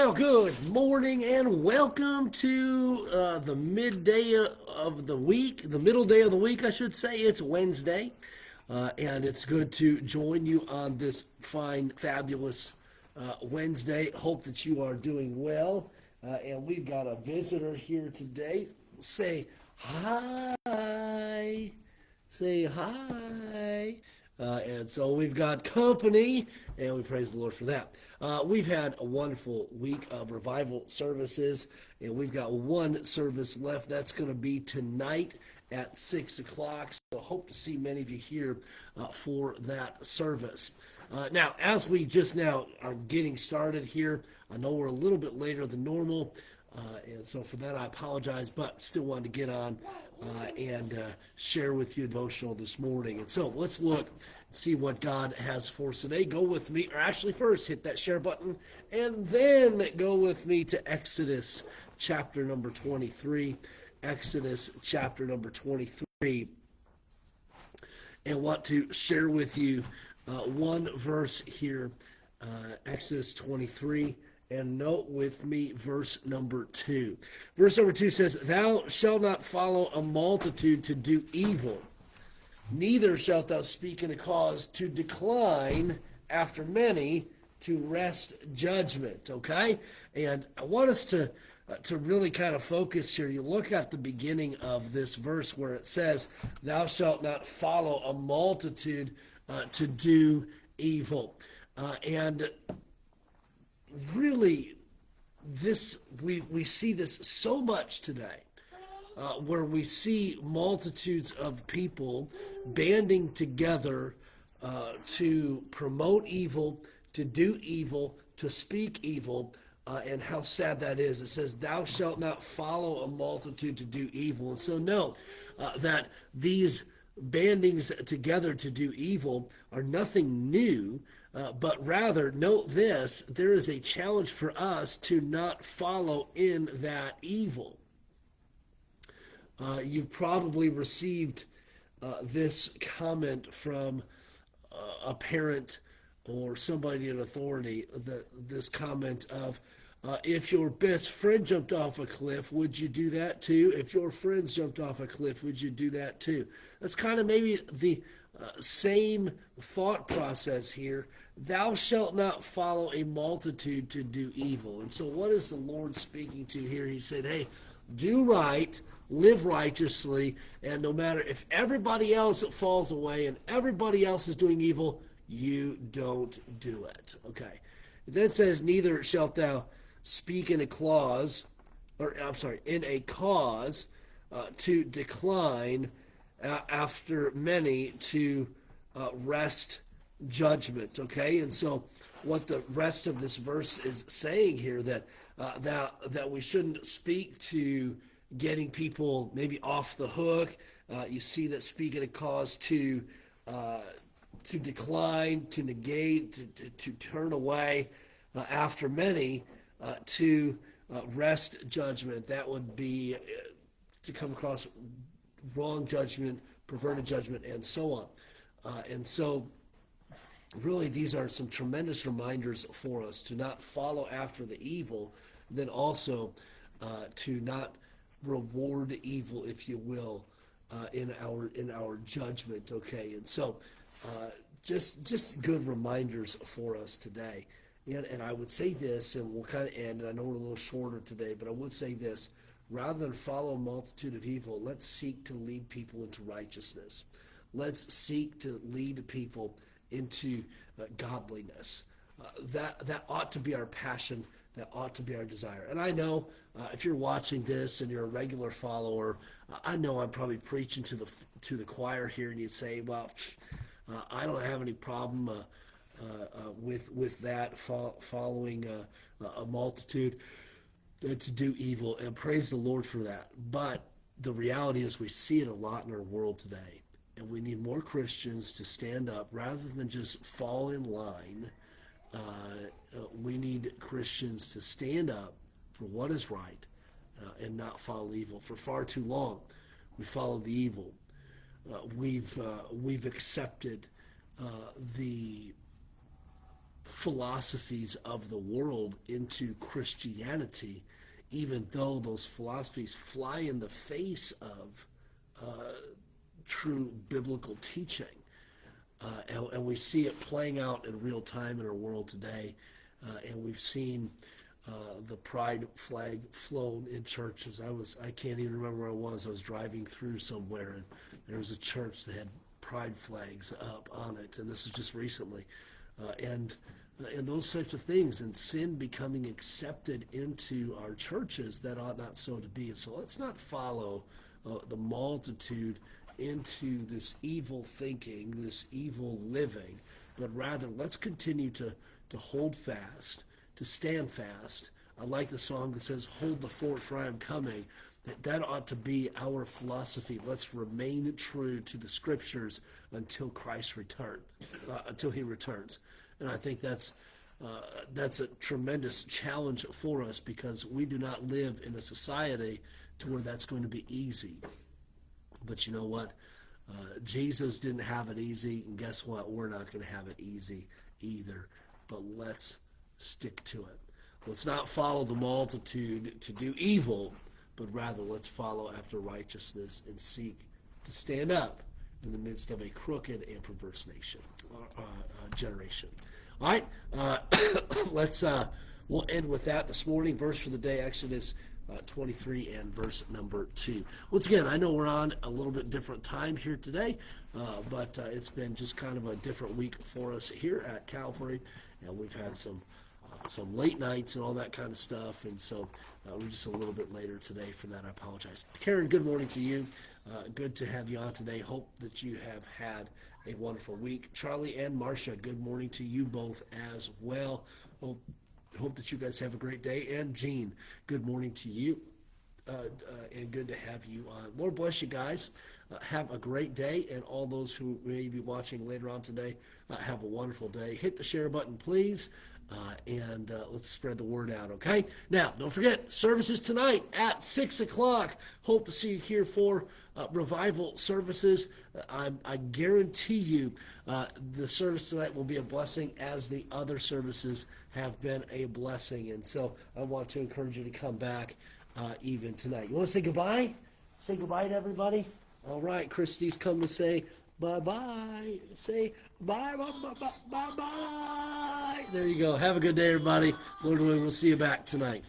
Well, good morning and welcome to the midday of the week, the middle day of the week, I should say. It's Wednesday, and it's good to join you on this fine, fabulous Wednesday. Hope that you are doing well. And we've got a visitor here today. Say hi. Say hi. And so we've got company, and we praise the Lord for that. We've had a wonderful week of revival services, and we've got one service left. That's going to be tonight at 6 o'clock. So hope to see many of you here for that service. Now, as we just now are getting started here, I know we're a little bit later than normal, and so for that I apologize, but still wanted to get on and share with you a devotional this morning. And so let's look and see what God has for us today. Go with me, or actually first hit that share button, and then go with me to Exodus chapter number 23. Exodus chapter number 23. And want to share with you one verse here, Exodus 23. And note with me verse number 2. Verse number 2 says, "Thou shalt not follow a multitude to do evil, neither shalt thou speak in a cause to decline after many to wrest judgment." Okay? And I want us to really kind of focus here. You look at the beginning of this verse where it says, "Thou shalt not follow a multitude to do evil." And really, we see this so much today, where we see multitudes of people banding together to promote evil, to do evil, to speak evil, and how sad that is. It says, "Thou shalt not follow a multitude to do evil." And so note that these bandings together to do evil are nothing new, but rather, note this, there is a challenge for us to not follow in that evil. You've probably received this comment from a parent or somebody in authority, this comment of, if your best friend jumped off a cliff, would you do that too? If your friends jumped off a cliff, would you do that too? That's kind of maybe the same thought process here. Thou shalt not follow a multitude to do evil. And so what is the Lord speaking to here? He said, hey, do right, live righteously, and no matter if everybody else falls away and everybody else is doing evil, you don't do it. Okay. It then says, neither shalt thou speak in a clause, or I'm sorry, in a cause to decline after many to wrest judgment. Okay, and so what the rest of this verse is saying here, that we shouldn't speak to getting people maybe off the hook. You see that speaking a cause to decline, to negate, to turn away after many, to wrest judgment. That would be to come across wrong judgment, perverted judgment, and so on. And so really these are some tremendous reminders for us to not follow after the evil, then also to not reward evil, if you will, in our judgment. Okay, and so just good reminders for us today. And I would say this, and we'll kind of end, and I know we're a little shorter today, but I would say this: rather than follow a multitude of evil, let's seek to lead people into righteousness. Let's seek to lead people into godliness. That ought to be our passion. That ought to be our desire. And I know if you're watching this and you're a regular follower, I know I'm probably preaching to the choir here, and you'd say, well, I don't have any problem with that, following a multitude to do evil, and praise the Lord for that. But the reality is we see it a lot in our world today, and we need more Christians to stand up rather than just fall in line. We need Christians to stand up for what is right and not follow evil. For far too long, we follow the evil. We've accepted the philosophies of the world into Christianity, even though those philosophies fly in the face of true biblical teaching. And we see it playing out in real time in our world today. And we've seen the pride flag flown in churches. I can't even remember where I was. I was driving through somewhere, and there was a church that had pride flags up on it. And this is just recently. And those types of things, and sin becoming accepted into our churches, that ought not so to be. And so let's not follow the multitude into this evil thinking, this evil living, but rather let's continue to hold fast, to stand fast. I like the song that says, "Hold the fort, for I am coming." That ought to be our philosophy. Let's remain true to the scriptures until Christ returns, until he returns. And I think that's a tremendous challenge for us, because we do not live in a society to where that's going to be easy. But you know what? Jesus didn't have it easy, and guess what? We're not going to have it easy either. But let's stick to it. Let's not follow the multitude to do evil, but rather let's follow after righteousness and seek to stand up in the midst of a crooked and perverse generation. All right, we'll end with that this morning. Verse for the day, Exodus 23 and verse number 2. Once again, I know we're on a little bit different time here today, but it's been just kind of a different week for us here at Calvary, and we've had some late nights and all that kind of stuff, and so we're just a little bit later today. For that, I apologize. Karen, good morning to you. Good to have you on today. Hope that you have had a wonderful week. Charlie and Marcia, good morning to you both as well. Hope that you guys have a great day. And Jean, good morning to you, and good to have you on. Lord bless you guys. Have a great day, and all those who may be watching later on today, have a wonderful day. Hit the share button, please, and let's spread the word out, okay? Now, don't forget, services tonight at 6 o'clock. Hope to see you here for revival services. I guarantee you the service tonight will be a blessing, as the other services have been a blessing. And so I want to encourage you to come back even tonight. You want to say goodbye? Say goodbye to everybody? All right, Christy's come to say bye-bye. Say bye, bye, bye, bye, bye, bye. There you go. Have a good day, everybody. Lord willing, we'll see you back tonight.